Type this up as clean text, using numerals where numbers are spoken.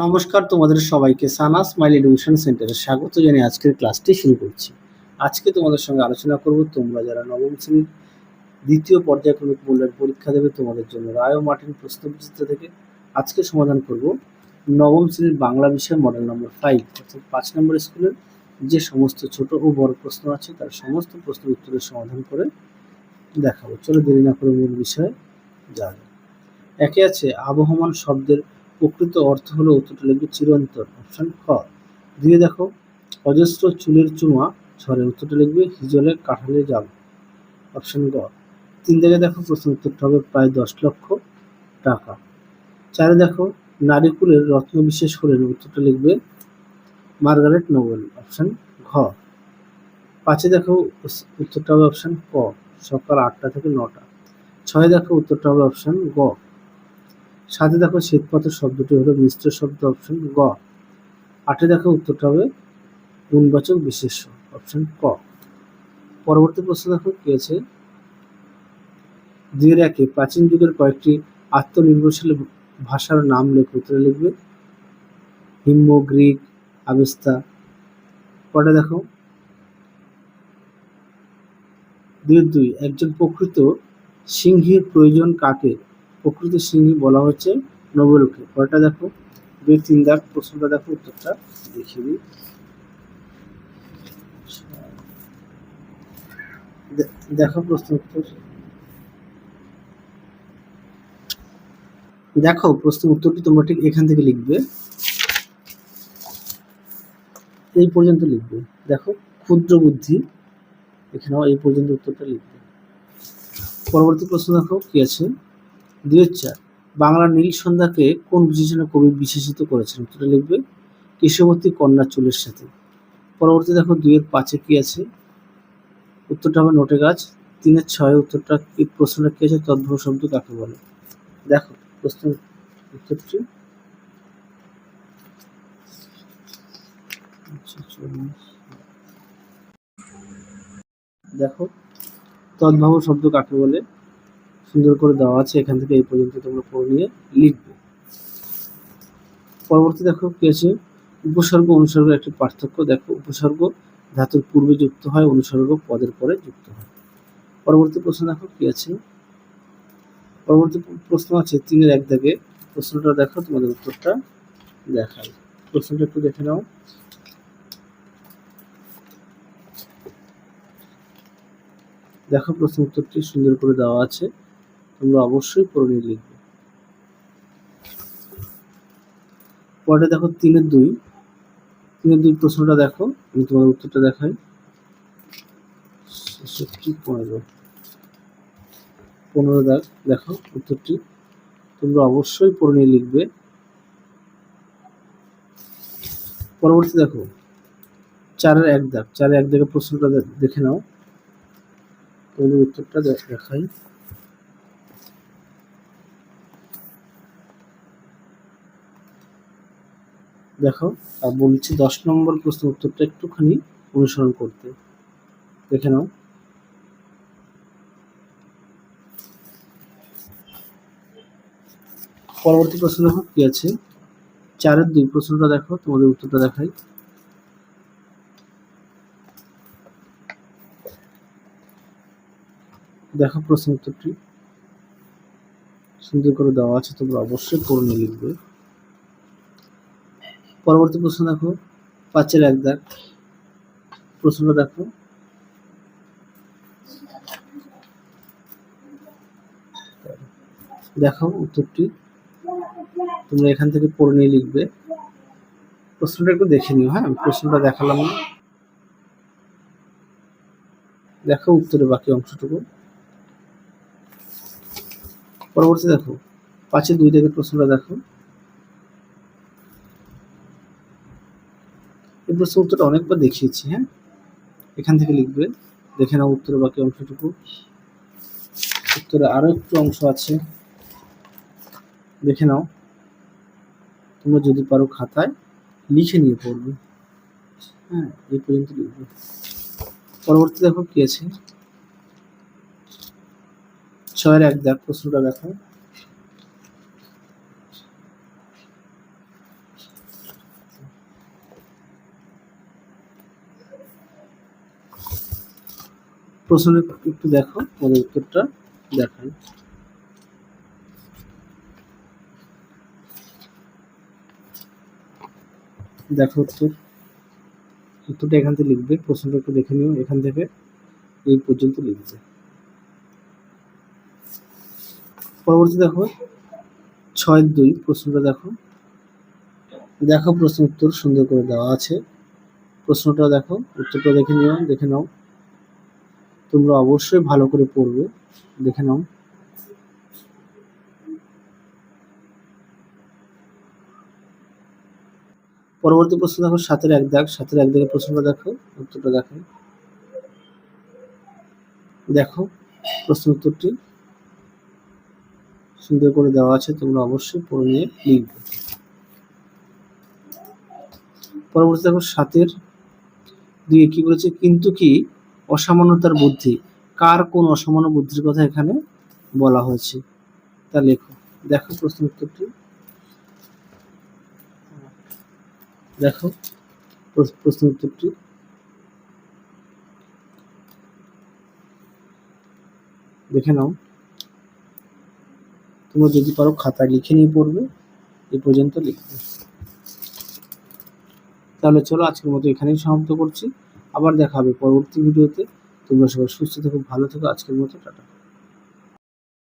নমস্কার তোমাদের সবাইকে সানা স্মাইল এডুকেশন সেন্টারে স্বাগত জানিয়ে আজকের ক্লাসটি শুরু করছি। আজকে তোমাদের সঙ্গে আলোচনা করব তোমরা যারা নবম শ্রেণীর দ্বিতীয় পর্যায়ক্রমিক মূল্যায়ন পরীক্ষা দেবে তোমাদের জন্য রায় ও মার্টিন প্রশ্নবিচিত্র থেকে আজকে সমাধান করব নবম শ্রেণীর বাংলা বিষয় মডেল নম্বর 5 অর্থাৎ 5 নম্বর স্কুলের যে সমস্ত ছোট ও বড় প্রশ্ন আছে তার সমস্ত প্রশ্নের উত্তরের সমাধান করে দেখাবো। চলো দেরি না করে মূল বিষয়ে যাওয়া যাক। একে আছে আবহমান শব্দের প্রকৃত অর্থ হলো উত্তরটা লিখবে চিরন্তন, অপশন খ। দিয়ে দেখো অজস্র চুলের চুমা ঝরে, উত্তরটা লিখবে হিজলে কাঁঠালে জাল, অপশন গ। 3 দেখে দেখো প্রশ্ন উত্তরটা হবে প্রায় 10 লক্ষ টাকা। 4 দেখো নারীকুলের রত্ন বিশেষ হলেন, উত্তরটা লিখবে মার্গারেট নোবেল, অপশন ঘ। 5 দেখো উত্তরটা হবে অপশন ক, সকাল 8টা থেকে 9টা। 6 দেখো উত্তরটা হবে অপশন গ। 7 দেখো শ্বেতপাথর শব্দটি হলো মিশ্র শব্দ, অপশন গ। 8 দেখো উত্তরটা হবে গুণবাচক বিশেষ্য, অপশন ক। পরবর্তী প্রশ্ন দেখো কি আছে, 2-1 প্রাচীন যুগের কয়েকটি আত্মনির্ভরশীল ভাষার নাম লেখো, উত্তরে লিখবে হিম্য, গ্রিক, আবেস্তা। পরে দেখো 2-2 একজন প্রকৃত সিংহীর প্রয়োজন কাকে, প্রকৃত সিংহী বলা হচ্ছে নোবেলকে। পরেরটা দেখো 2-3 দাগ প্রশ্নটা দেখো, উত্তরটা দেখিয়ে দিই। দেখো প্রশ্ন উত্তর, দেখো প্রশ্ন উত্তরটি তোমরা ঠিক এখান থেকে লিখবে, এই পর্যন্ত লিখবে। দেখো ক্ষুদ্র বুদ্ধি, এখানেও এই পর্যন্ত উত্তরটা লিখবে। পরবর্তী প্রশ্ন দেখো কি আছে, 2-4 বাংলার নীল সন্ধ্যাকে কোন বিশেষণে কবি বিশেষিত করেছেন, উত্তরটা লিখবে কেশবতী কন্যা চুলের সাথে। পরবর্তী দেখো 2-5 কি আছে, উত্তরটা হবে নোটে গাছ। 3-6 উত্তরটা কি, প্রশ্নটা কি আছে, তদ্ভব শব্দ কাকে বলে। দেখো প্রশ্ন উত্তরটি দেখো তদ্ভব শব্দ কাকে বলে সুন্দর করে দেওয়া আছে, এখান থেকে এই পর্যন্ত তোমরা পড়ে নিয়ে লিখবে। পরবর্তী দেখো কি আছে, উপসর্গ অনুসর্গের একটি পার্থক্য। দেখো উপসর্গ ধাতুর পূর্বে যুক্ত হয়, অনুসর্গ পদের পরে যুক্ত হয়। পরবর্তী প্রশ্ন দেখো কি আছে, পরবর্তী প্রশ্ন আছে 3-1 দাগে, প্রশ্নটা দেখো তোমাদের উত্তরটা দেখাই। প্রশ্নটা একটু দেখে নাও। দেখো প্রশ্ন উত্তরটি সুন্দর করে দেওয়া আছে, তোমরা অবশ্যই পড়ে নিয়ে লিখবে। পরে দেখো 3-2 প্রশ্নটা দেখো, আমি তোমার উত্তরটা দেখাই। 15 দাগ দেখো উত্তরটি তোমরা অবশ্যই পড়ে নিয়ে লিখবে। পরবর্তী দেখো 4-1 দাগ, 4-1 দাগে প্রশ্নটা দেখে নাও, তোমাদের উত্তরটা দেখাই। দেখো আর বলছি 10 নম্বর প্রশ্ন উত্তরটা একটুখানি অনুসরণ করতে, দেখে নাও। পরবর্তী প্রশ্ন দেখো কি আছে, 4-2 প্রশ্নটা দেখো, তোমাদের উত্তরটা দেখাই। দেখো প্রশ্ন উত্তরটি সুন্দর করে দেওয়া আছে, তোমরা অবশ্যই পড়ে নিয়ে লিখবে। পরবর্তী প্রশ্ন দেখো 5-1 দাগ, প্রশ্নটা দেখো। দেখো উত্তরটি তোমরা এখান থেকে পড়ে নিয়ে লিখবে। প্রশ্নটা একটু দেখে নিও, হ্যাঁ প্রশ্নটা দেখালাম না, দেখো উত্তরের বাকি অংশটুকু। পরবর্তী দেখো 5-2 থেকে প্রশ্নটা দেখো, এই প্রশ্ন উত্তরটা অনেকবার দেখিয়েছি, হ্যাঁ এখান থেকে লিখবে, দেখে নাও উত্তরের বাকি অংশটুকু। উত্তরে আরো একটু অংশ আছে, দেখে নাও, তোমরা যদি পারো খাতায় লিখে নিয়ে পড়বে, হ্যাঁ এই পর্যন্ত লিখবে। পরবর্তী দেখো কি আছে, 6-1 দাগ, প্রশ্নটা দেখো। প্রশ্নের একটু দেখো, পরের উত্তরটা দেখাই। দেখো উত্তরটা এখান থেকে লিখবে, প্রশ্নটা একটু দেখে নিও, এখান থেকে এই পর্যন্ত লিখবে। পরবর্তী দেখো 6-2 প্রশ্নটা দেখো। দেখো প্রশ্ন উত্তর সুন্দর করে দেওয়া আছে, প্রশ্নটা দেখো, উত্তরটা দেখে নাও। তোমরা অবশ্যই ভালো করে পড়বে, দেখে নাও। পরবর্তী প্রশ্ন দেখো 7-1 দাগ, 7-1 দাগের প্রশ্নটা দেখো, উত্তরটা দেখো। দেখো প্রশ্ন উত্তরটি সুন্দর করে দেওয়া আছে, তোমরা অবশ্যই পড়ে নিয়ে লিখবে। পরবর্তী দেখো 7-2 কি বলেছে, কিন্তু কি অসামান্যতার বুদ্ধি, কার কোন অসামান্য বুদ্ধির কথা এখানে বলা হয়েছে তা লেখো। দেখো প্রশ্ন উত্তরটি দেখো, প্রশ্ন উত্তরটি দেখে নাও। তোমরা যদি পারো খাতায় লিখে নিয়ে পড়বে, এই পর্যন্ত লিখবে। তাহলে চলো আজকের মতো এখানেই সমাপ্ত করছি, আবার দেখা হবে পরবর্তী ভিডিওতে। তোমরা সবাই সুস্থ থেকো, ভালো থেকো, আজকের মতো টাটা।